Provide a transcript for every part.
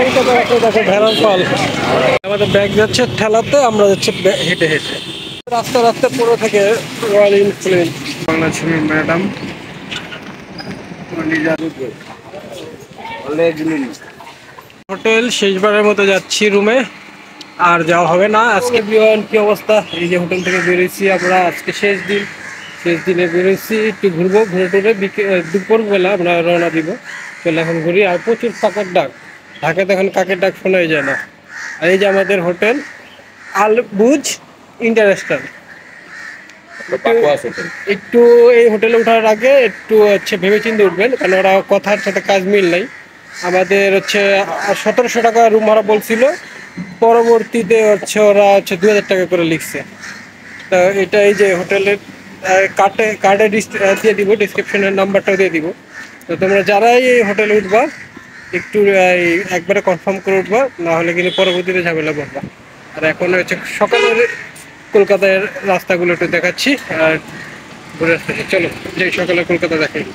দেখো ভেড়ার পাল, আমাদের ব্যাগ যাচ্ছে ঠেলাতে, আমরা যাচ্ছি হেঁটে হেঁটে। রাস্তা রাস্তা পুরো থেকে royal Enfield Bangladesh madam hotel. শেষবারের মতো যাচ্ছি রুমে, আর যাওয়া হবে না আজকে। কি অবস্থা, এই যে হোটেল থেকে বেরোইছি আমরা, আজকে শেষ দিনে বেরোইছি, একটু ঘুরবো, ঘুরে টুরে দুপুরবেলা আমরা রওনা দিব। চলে এখন ঘুরি। আর প্রচুর কাকের ডাক, ঢাকাতে এখন কাকের ডাক শোনাই যায় না। আর এই যে আমাদের হোটেল আল বুজ ইন্টারন্যাশনাল। একটু এই হোটেলে ওঠার আগে একটু ভেবেচিন্তে উঠবেন, কারণ ওরা কথার সাথে কাজ মিল নাই। আমাদের 1700 টাকা রুম ভাড়া বলছিল, পরবর্তীতে ওরা 2000 টাকা করে লিখছে। তা এটা এই যে হোটেলের কার্ডে দিয়ে দিব, ডিসক্রিপশনের নাম্বারটাও দিয়ে দিব। তো তোমরা যারাই এই হোটেলে উঠবা একটু একবারে কনফার্ম করে উঠবা, না হলে কিন্তু পরবর্তীতে ঝামেলা করবা। আর এখন সকালের কলকাতার রাস্তাগুলো একটু দেখাচ্ছি আর ঘুরে আসতেছি। চলো যে সকালে কলকাতা দেখাই।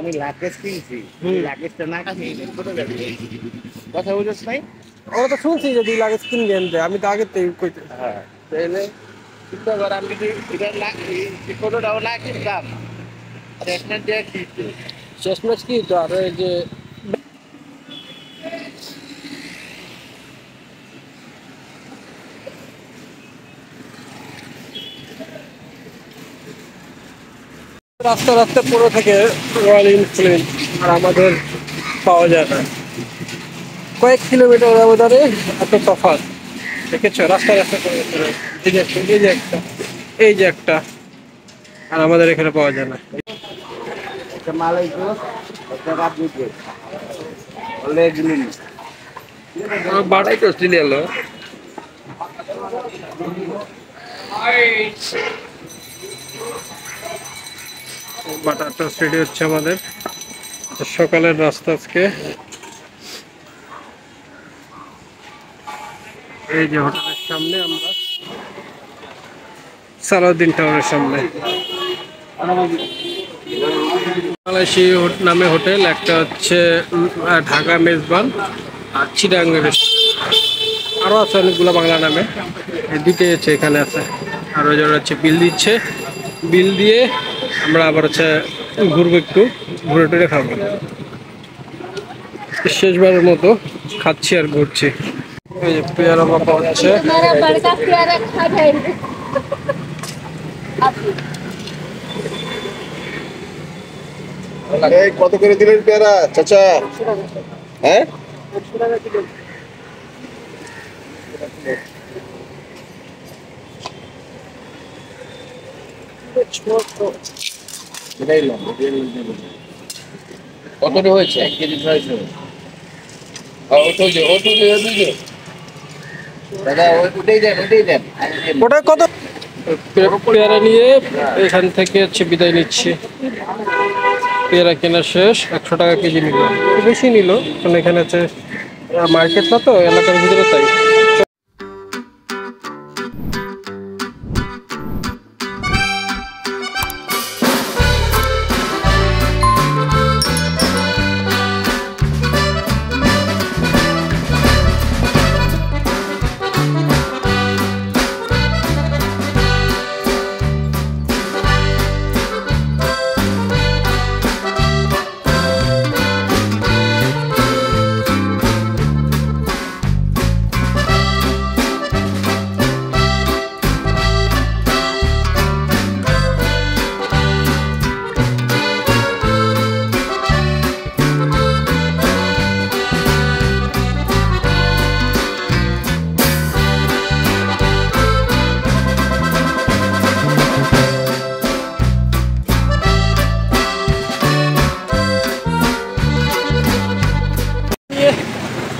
আমি লাগেজ কিনছি, লাগেজটা না কথা বুঝছ নাই? ওরা তো শুনছি যে 2 লাগেজ কিনবে আনতে, আমি তো আগে থেকে কইতে। হ্যাঁ, তাহলে চিন্তা কর, আমি যদি এটা কোনোটাও না কিনতাম, শেষমেশ দিয়ে কিনছি। শেষমেশ কি তো, আর এই যে রাস্তা রাস্তা পুরো থেকে রয়্যাল এনফিল্ড, আর আমাদের পাওয়া যায় না। কয়েক কিলোমিটার ব্যবধানে এত তফাৎ, দেখেছো? রাস্তা রাস্তা এই যে একটা, আর আমাদের এখানে পাওয়া যায় না। বাড়াই তো অস্ট্রেলিয়া লো বাটার টোস্ট রেডি হচ্ছে আমাদের সকালের রাস্তা আজকে। এই যে হোটেলের সামনে আমরা, সালাউদ্দিন টাওয়ারের সামনে। বাংলাদেশি নামে হোটেল, একটা হচ্ছে ঢাকা মেজবান আর চিটাগাং রেস্টুরেন্ট, আরও আছে অনেকগুলো বাংলা নামে। এই দুটোই এখানে আছে। আর ওই জন্য বিল দিচ্ছে, বিল দিয়ে আমরা আবার ঘুরবো, একটু ঘুরে টুরে খাবো। শেষবারের মতো খাচ্ছি আর ঘুরছি। এই যে পেয়ারা বাবা হচ্ছে, কত করে দিলেন পেয়ারা চাচা? হ্যাঁ, কতটা হয়েছে? 1 কেজি 600। দাদা ওটাই দেন। ওটা কত? পেয়ারা নিয়ে এখান থেকে বিদায় নিচ্ছি। পেয়ারা কেনা শেষ, 100 টাকা কেজি নিল, একটু বেশি নিল, কারণ এখানে মার্কেট না তো, এলাকার ভিতরে, তাই।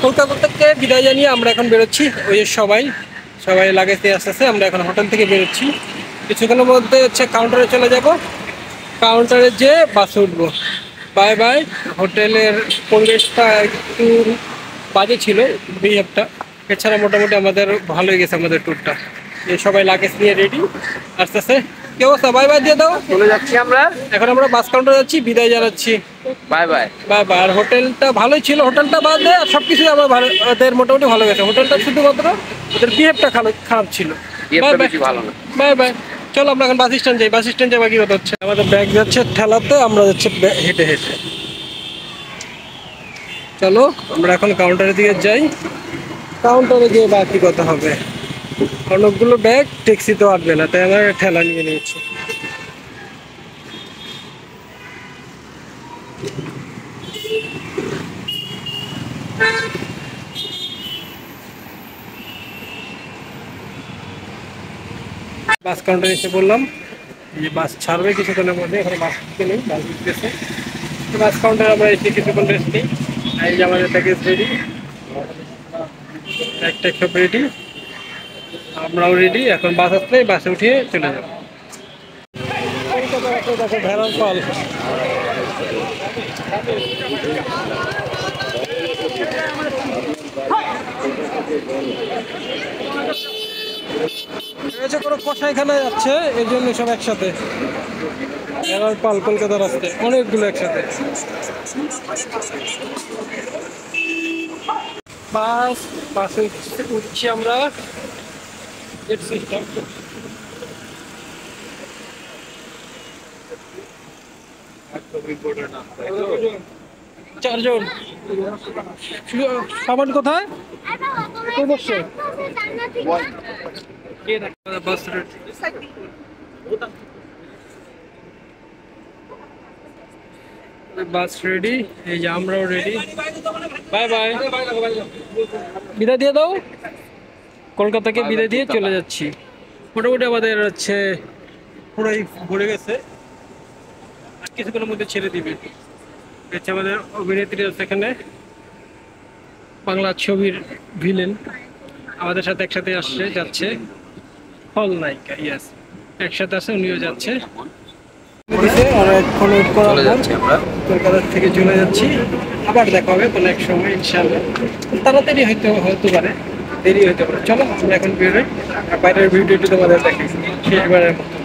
কলকাতা থেকে বিদায় জানিয়ে আমরা এখন বেরোচ্ছি। ওই যে সবাই লাগেজ দিয়ে আসতেছে, আমরা এখন হোটেল থেকে বেরোচ্ছি। কিছুক্ষণের মধ্যে কাউন্টারে চলে যাব, কাউন্টারে যেয়ে বাসে উঠবো। Bye bye. হোটেলের পরিবেশটা একটু বাজে ছিল, বিহেভটা, এছাড়া মোটামুটি আমাদের ভালোই গেছে আমাদের ট্যুরটা। সবাই লাগেজ নিয়ে রেডি, আস্তে আস্তে কি অবস্থা? বাই বাই দিয়ে দাও। চলে যাচ্ছি আমরা। এখন আমরা বাস কাউন্টারে যাচ্ছি, বিদায় জানাচ্ছি। Bye bye. Bye bye. আর হোটেলটা ভালোই ছিল, হোটেলটা বাদ দেয় আর সবকিছু আমার ভালো, ওদের মোটামুটি ভালো গেছে। হোটেলটা শুধুমাত্র ওদের বিহেভটা খারাপ ছিল। Bye bye. ভালো না। Bye bye. চলো আমরা এখন বাস স্ট্যান্ড যাই। বাস স্ট্যান্ড যাওয়া কি কথা হচ্ছে, আমাদের ব্যাগ যাচ্ছে ঠেলাতে, আমরা যাচ্ছি হেঁটে হেঁটে। চলো আমরা এখন কাউন্টারের দিকে যাই। কাউন্টারে গিয়ে বাকি কথা হবে। অনেকগুলো ব্যাগ ট্যাক্সি তো আটবে না, তাই আমরা ঠেলা নিয়ে নিয়েছি। বাস কাউন্টারে এসে বললাম যে বাস ছাড়বে কিছুক্ষণের মধ্যে, এখানে বাস ঢুকে নেই, বাস ঢুকতেছে। বাস কাউন্টারে আমরা এসে কিছুক্ষণ রেস্ট নিই। এই যে আমাদের প্যাকেজ রেডি, একটা সব রেডি, আমরাও রেডি। এখন বাস আসলে বাসে উঠিয়ে চলে যাবো। ভেড়ার পাল। কোনো কষাইখানা যাচ্ছে, এই জন্য সব একসাথে। ভেড়ার পাল কলকাতা রাস্তায় অনেকগুলো একসাথে। বাসে উঠছি আমরা। চারজন। সামান কোথায়? বাস রেডি, এই যে আমরাও রেডি। Bye bye. বিদায় দিয়ে দাও। কলকাতাকে বিদায় দিয়ে চলে যাচ্ছি। মোটামুটি আমাদের হচ্ছে পুরাই ঘুরে গেছে, আর কিছুক্ষণের মধ্যে ছেড়ে দিবে। হচ্ছে আমাদের অভিনেত্রী আছে এখানে, বাংলা ছবির ভিলেন, আমাদের সাথে একসাথে আসছে যাচ্ছে। হল নায়িকা, ইয়াস, একসাথে আছে, উনিও যাচ্ছে। অনেকক্ষণ ওয়েট করার পর কলকাতা থেকে চলে যাচ্ছি। আবার দেখা হবে কোনো এক সময় ইনশাআল্লাহ। তাড়াতাড়ি হতে পারে, দেরি হতে পারে। চলো আমরা এখন বেরোই, বাইরের ভিডিওটি তোমাদের দেখি শেষবারের মতো।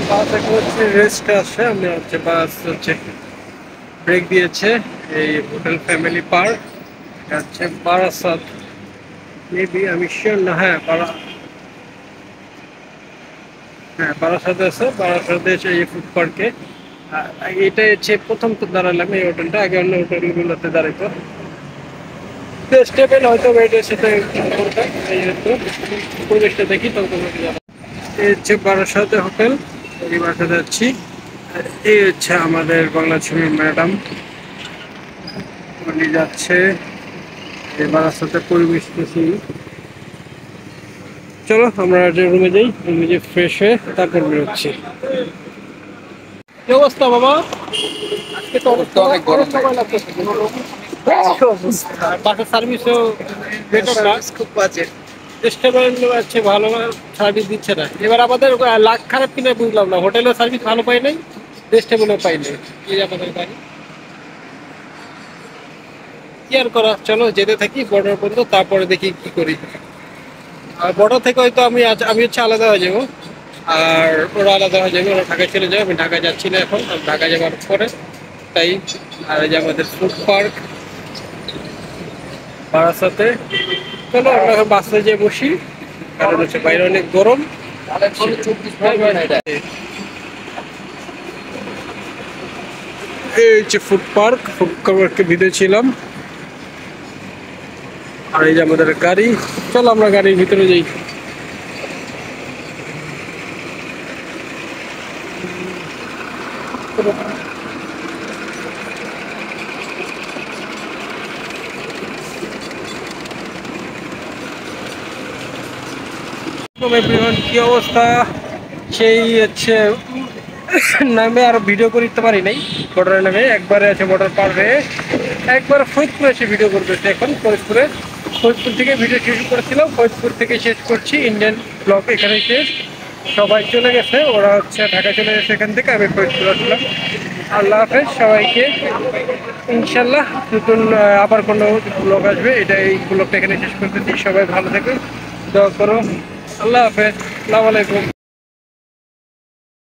বাস এখন হচ্ছে রেস্টে আসে, আমি হচ্ছে বাস হচ্ছে ব্রেক দিয়েছে। এই হোটেল ফ্যামিলি পার্ক হচ্ছে বারাসাত, মেবি আমি শিওর না, হ্যাঁ হ্যাঁ বারাসাতে আছে, বারাসাতে এসে এই ফুড পার্কে। এটা হচ্ছে প্রথম তো দাঁড়ালাম এই হোটেলটা, আগে অন্য হোটেলগুলোতে দাঁড়াইতো। স্টেবেল হয়তো এটার সাথে এই হয়তো পরিবেশটা দেখি তখন তোমাকে জানাবো। এই হচ্ছে বারাসাতে হোটেল, এই বাসাতে যাচ্ছি। এই হচ্ছে আমাদের বাংলা ছবি ম্যাডাম, উনি যাচ্ছে। এই বারাসাতে পরিবেশ দেখি। চলো আমরা রুমে যাই, রুমে যে ফ্রেশ হয়ে তারপর বেরোচ্ছি। কি অবস্থা বাবা? আজকে তো অবস্থা অনেক গরম সময় লাগতেছে। বাসার সার্ভিসও বেটার না, খুব বাজে। স্টেবল আছে, ভালো সার্ভিস দিচ্ছে না। এবার আমাদের লাখ খারাপ কিনা বুঝলাম না, হোটেলের সার্ভিস ভালো পাই নাই, স্টেবলও পাই নাই। কি আমাদের গাড়ি কি আর করা, চলো যেতে থাকি বর্ডার পর্যন্ত, তারপরে দেখি কি করি। আর বর্ডার থেকে হয়তো আমি হচ্ছে আলাদা হয়ে যাবো, আর ওরা আলাদা হয়ে যাবে, ওরা ঢাকায় চলে যাবে, আমি ঢাকায় যাচ্ছি না এখন, আমি ঢাকায় যাবার পরে তাই। আর এই যে আমাদের ফুড পার্ক বারাসাতে, চলো আমরা এখন বাসে যেয়ে বসি, কারণ হচ্ছে বাইরে অনেক গরম। এই হচ্ছে ফুড পার্কে ভিতরে ছিলাম। আর এই যে আমাদের গাড়ি, চলো আমরা গাড়ির ভিতরে যাই। কি অবস্থা? সেই হচ্ছে নামে আর ভিডিও করতে পারি নাই, বর্ডারে নামে একবারে আছে বর্ডার পার হয়ে একবার ফরিদপুরে এসে ভিডিও করতেছে। এখন ফরিদপুর থেকে ভিডিও শুরু করেছিলাম, ফরিদপুর থেকে শেষ করছি। ইন্ডিয়ান ব্লগ এখানে শেষ, সবাই চলে গেছে, ওরা হচ্ছে ঢাকা চলে গেছে এখান থেকে, আমি ফরিদপুর আসলাম। আল্লাহ হাফেজ সবাইকে, ইনশাল্লাহ নতুন আবার কোনো ব্লগ আসবে। এই ব্লগটা এখানে শেষ করতেছি, সবাই ভালো থাকুন, দোয়া করো। আল্লাহ হাফেজ, আসসালামু আলাইকুম।